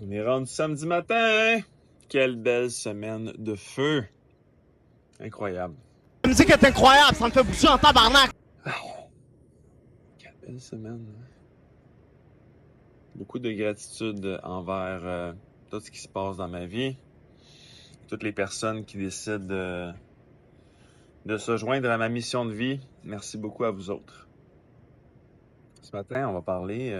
On est rendu samedi matin. Quelle belle semaine de feu. Incroyable. La musique est incroyable, ça me fait bouger en tabarnak. Quelle belle semaine. Beaucoup de gratitude envers tout ce qui se passe dans ma vie. Toutes les personnes qui décident de se joindre à ma mission de vie. Merci beaucoup à vous autres. Ce matin, on va parler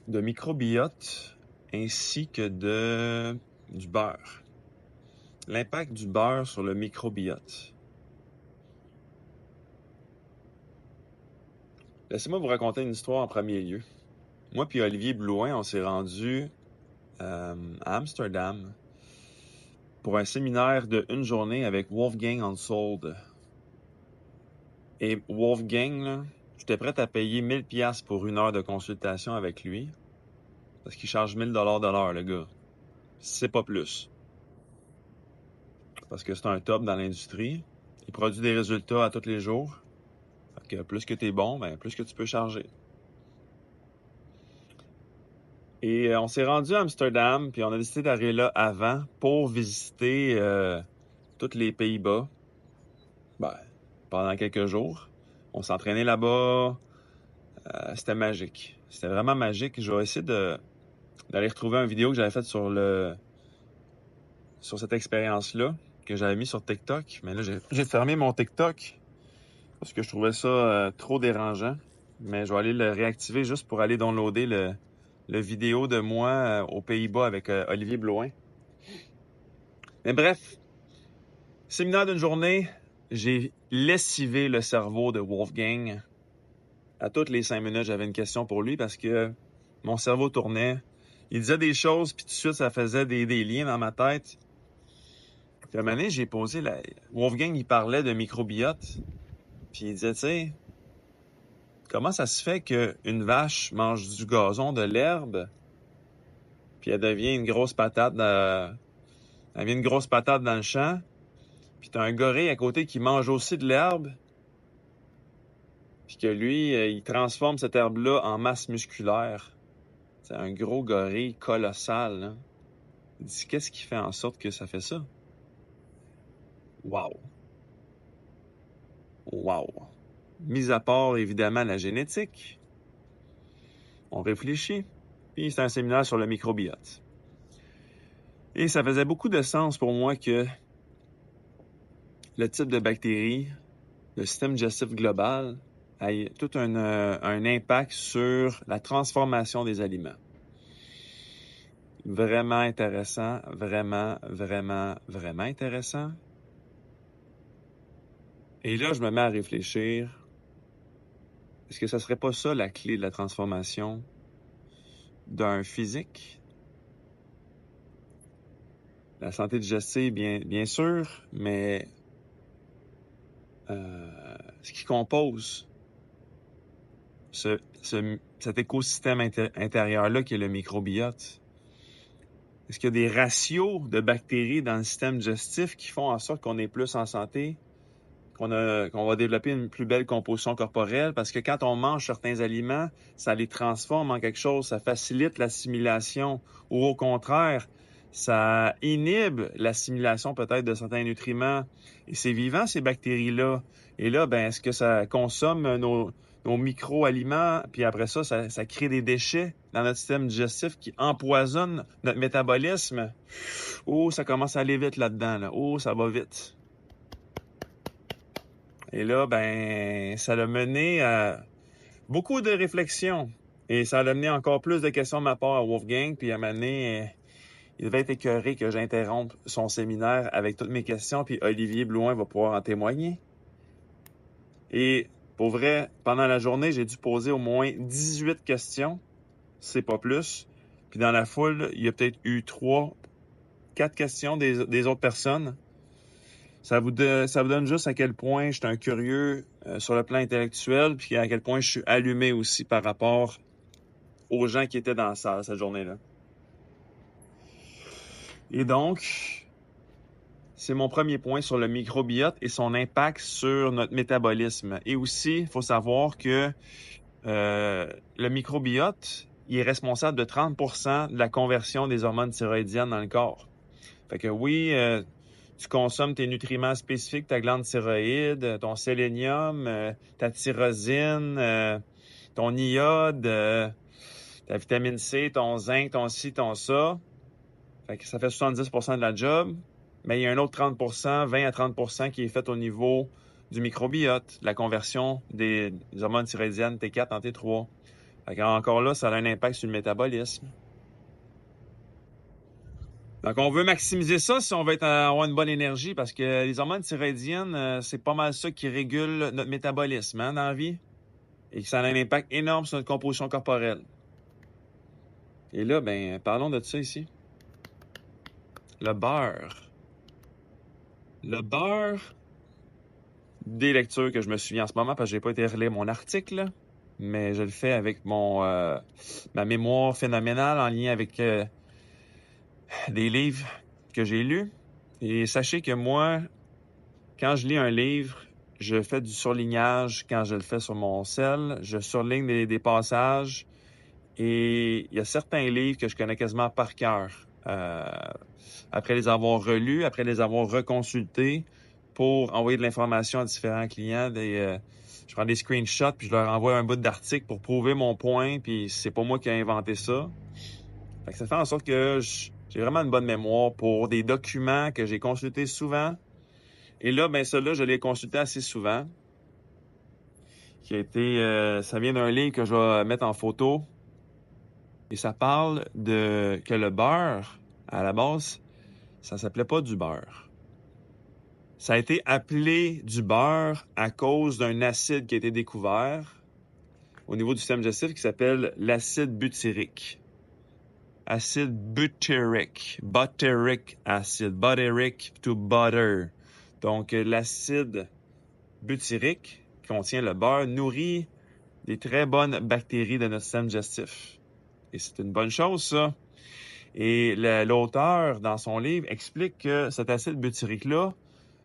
de microbiote ainsi que du beurre. L'impact du beurre sur le microbiote. Laissez-moi vous raconter une histoire en premier lieu. Moi puis Olivier Blouin, on s'est rendu à Amsterdam pour un séminaire de une journée avec Wolfgang Unsold. Et Wolfgang, là, j'étais prêt à payer 1000$ pour une heure de consultation avec lui. Parce qu'il charge 1000$ de l'heure, le gars. C'est pas plus. Parce que c'est un top dans l'industrie. Il produit des résultats à tous les jours. Fait que plus que t'es bon, ben plus que tu peux charger. Et on s'est rendu à Amsterdam, puis on a décidé d'arriver là avant pour visiter tous les Pays-Bas. Pendant quelques jours. On s'entraînait là-bas. C'était magique. C'était vraiment magique. Je vais essayer d'aller retrouver une vidéo que j'avais faite sur cette expérience-là, que j'avais mis sur TikTok. Mais là, j'ai fermé mon TikTok parce que je trouvais ça trop dérangeant. Mais je vais aller le réactiver juste pour aller downloader le vidéo de moi aux Pays-Bas avec Olivier Blouin. Mais bref, séminaire d'une journée, j'ai lessivé le cerveau de Wolfgang. À toutes les 5 minutes, j'avais une question pour lui parce que mon cerveau tournait. Il disait des choses, puis tout de suite, ça faisait des liens dans ma tête. Puis à un moment donné, j'ai posé Wolfgang, il parlait de microbiote. Puis il disait, tu sais, comment ça se fait qu'une vache mange du gazon, de l'herbe, puis elle devient une grosse patate dans le champ, puis t'as un gorille à côté qui mange aussi de l'herbe, puis que lui, il transforme cette herbe-là en masse musculaire. C'est un gros gorille colossal, là. Il dit, qu'est-ce qui fait en sorte que ça fait ça? Wow! Wow! Mis à part, évidemment, la génétique, on réfléchit, puis c'est un séminaire sur le microbiote. Et ça faisait beaucoup de sens pour moi que le type de bactéries, le système digestif global, ait tout un impact sur la transformation des aliments. Vraiment intéressant, vraiment, vraiment, vraiment intéressant. Et là, je me mets à réfléchir. Est-ce que ça serait pas ça la clé de la transformation d'un physique? La santé digestive, bien sûr, mais ce qui compose cet écosystème intérieur-là qui est le microbiote. Est-ce qu'il y a des ratios de bactéries dans le système digestif qui font en sorte qu'on est plus en santé, qu'on va développer une plus belle composition corporelle? Parce que quand on mange certains aliments, ça les transforme en quelque chose, ça facilite l'assimilation. Ou au contraire, ça inhibe l'assimilation peut-être de certains nutriments. Et c'est vivant, ces bactéries-là. Et là, est-ce que ça consomme nos micro-aliments, puis après ça crée des déchets dans notre système digestif qui empoisonnent notre métabolisme? Oh, ça commence à aller vite là-dedans, là. Oh, ça va vite. Et là, ça a mené à beaucoup de réflexions. Et ça a mené encore plus de questions de ma part à Wolfgang, puis à un moment donné, il devait être écœuré que j'interrompe son séminaire avec toutes mes questions, puis Olivier Blouin va pouvoir en témoigner. Et pour vrai, pendant la journée, j'ai dû poser au moins 18 questions, c'est pas plus. Puis dans la foule, il y a peut-être eu 3-4 questions des autres personnes. Ça vous donne juste à quel point je suis un curieux sur le plan intellectuel, puis à quel point je suis allumé aussi par rapport aux gens qui étaient dans la salle cette journée-là. Et donc, c'est mon premier point sur le microbiote et son impact sur notre métabolisme. Et aussi, il faut savoir que le microbiote il est responsable de 30% de la conversion des hormones thyroïdiennes dans le corps. Fait que oui, tu consommes tes nutriments spécifiques, ta glande thyroïde, ton sélénium, ta tyrosine, ton iode, ta vitamine C, ton zinc, ton ci, ton ça. Fait que ça fait 70% de la job. Mais il y a un autre 30%, 20 à 30% qui est fait au niveau du microbiote, la conversion des hormones thyroïdiennes T4 en T3. Fait encore là, ça a un impact sur le métabolisme. Donc, on veut maximiser ça si on veut avoir une bonne énergie parce que les hormones thyroïdiennes, c'est pas mal ça qui régule notre métabolisme dans la vie et que ça a un impact énorme sur notre composition corporelle. Et là, ben, parlons de ça ici. Le beurre. Le beurre, des lectures que je me souviens en ce moment parce que j'ai pas été relire mon article, mais je le fais avec ma mémoire phénoménale en lien avec des livres que j'ai lus. Et sachez que moi, quand je lis un livre, je fais du surlignage quand je le fais sur mon cell. Je surligne des passages et il y a certains livres que je connais quasiment par cœur. Après les avoir relus, après les avoir reconsultés pour envoyer de l'information à différents clients. Je prends des screenshots puis je leur envoie un bout d'article pour prouver mon point puis c'est pas moi qui ai inventé ça. Fait que ça fait en sorte que j'ai vraiment une bonne mémoire pour des documents que j'ai consultés souvent. Et là, ben ça là, je l'ai consulté assez souvent. Ça vient d'un livre que je vais mettre en photo. Et ça parle que le beurre, à la base, ça s'appelait pas du beurre. Ça a été appelé du beurre à cause d'un acide qui a été découvert au niveau du système digestif qui s'appelle l'acide butyrique. Acide butyrique. Butyric acid. Butyric to butter. Donc, l'acide butyrique qui contient le beurre nourrit des très bonnes bactéries de notre système digestif. Et c'est une bonne chose, ça. Et l'auteur, dans son livre, explique que cet acide butyrique-là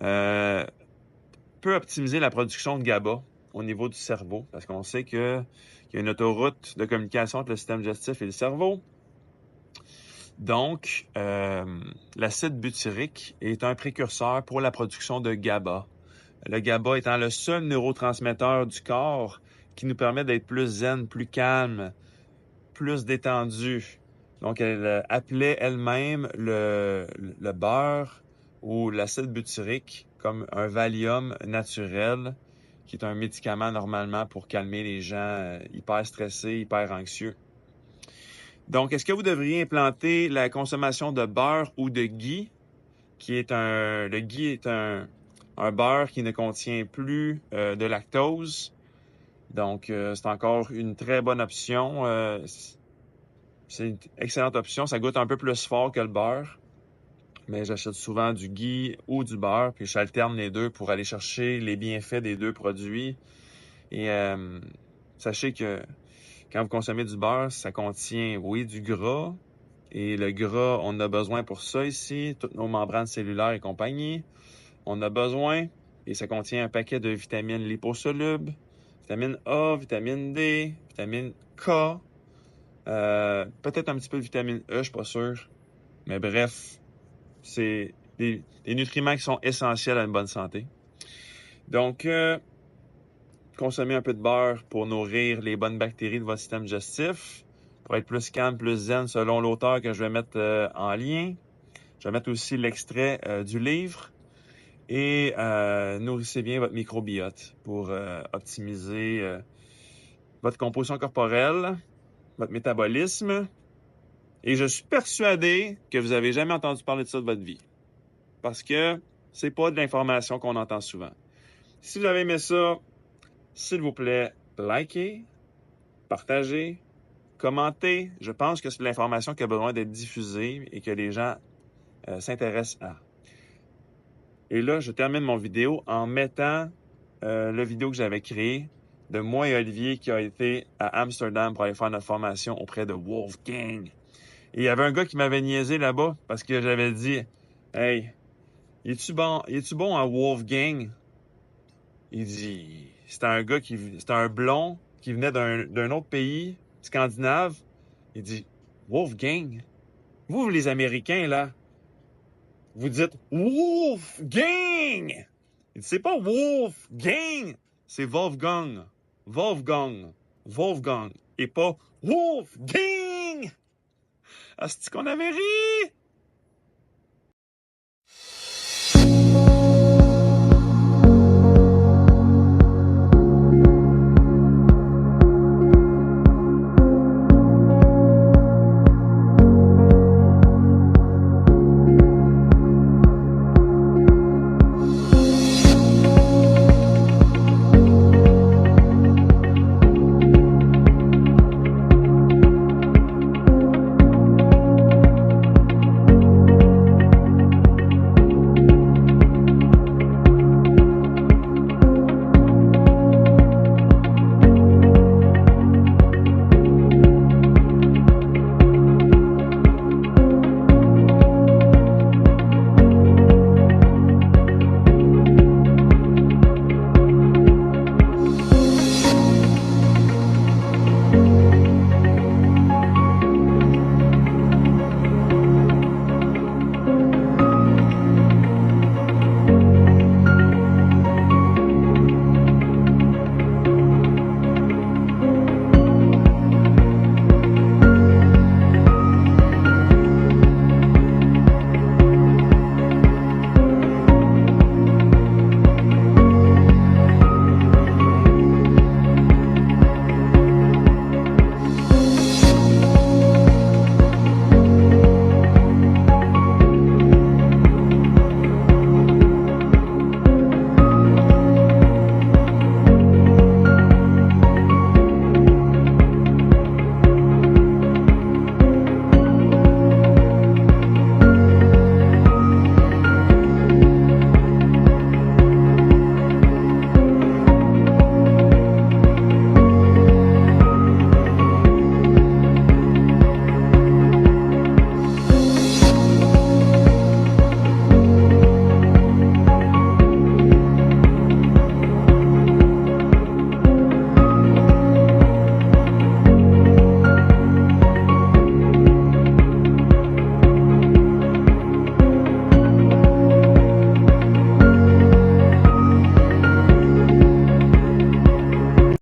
peut optimiser la production de GABA au niveau du cerveau, parce qu'on sait qu'il y a une autoroute de communication entre le système digestif et le cerveau. Donc, l'acide butyrique est un précurseur pour la production de GABA. Le GABA étant le seul neurotransmetteur du corps qui nous permet d'être plus zen, plus calme, plus détendu. Donc, elle appelait elle-même le beurre ou l'acide butyrique comme un Valium naturel, qui est un médicament normalement pour calmer les gens hyper stressés, hyper anxieux. Donc, est-ce que vous devriez implanter la consommation de beurre ou de ghee, le ghee est un beurre qui ne contient plus de lactose. Donc, c'est encore une très bonne option. C'est une excellente option. Ça goûte un peu plus fort que le beurre. Mais j'achète souvent du ghee ou du beurre, puis j'alterne les deux pour aller chercher les bienfaits des deux produits. Et sachez que quand vous consommez du beurre, ça contient, oui, du gras. Et le gras, on en a besoin pour ça ici, toutes nos membranes cellulaires et compagnie. On a besoin, et ça contient un paquet de vitamines liposolubles, vitamine A, vitamine D, vitamine K, peut-être un petit peu de vitamine E, je suis pas sûr. Mais bref, c'est des nutriments qui sont essentiels à une bonne santé. Donc, consommez un peu de beurre pour nourrir les bonnes bactéries de votre système digestif, pour être plus calme, plus zen, selon l'auteur que je vais mettre en lien. Je vais mettre aussi l'extrait du livre. Et nourrissez bien votre microbiote pour optimiser votre composition corporelle, votre métabolisme. Et je suis persuadé que vous n'avez jamais entendu parler de ça de votre vie. Parce que c'est pas de l'information qu'on entend souvent. Si vous avez aimé ça, s'il vous plaît, likez, partagez, commentez. Je pense que c'est de l'information qui a besoin d'être diffusée et que les gens s'intéressent à. Et là, je termine mon vidéo en mettant la vidéo que j'avais créée de moi et Olivier qui a été à Amsterdam pour aller faire notre formation auprès de Wolfgang. Et il y avait un gars qui m'avait niaisé là-bas parce que j'avais dit « Hey, es-tu bon à Wolfgang? » Il dit, c'était un blond qui venait d'un autre pays, scandinave, Il dit Wolfgang. Vous, les Américains, là, vous dites Wolfgang. Il dit c'est pas Wolfgang, c'est Wolfgang. Wolfgang. Wolfgang. Et pas Wolfgang. Asti qu'on avait ri.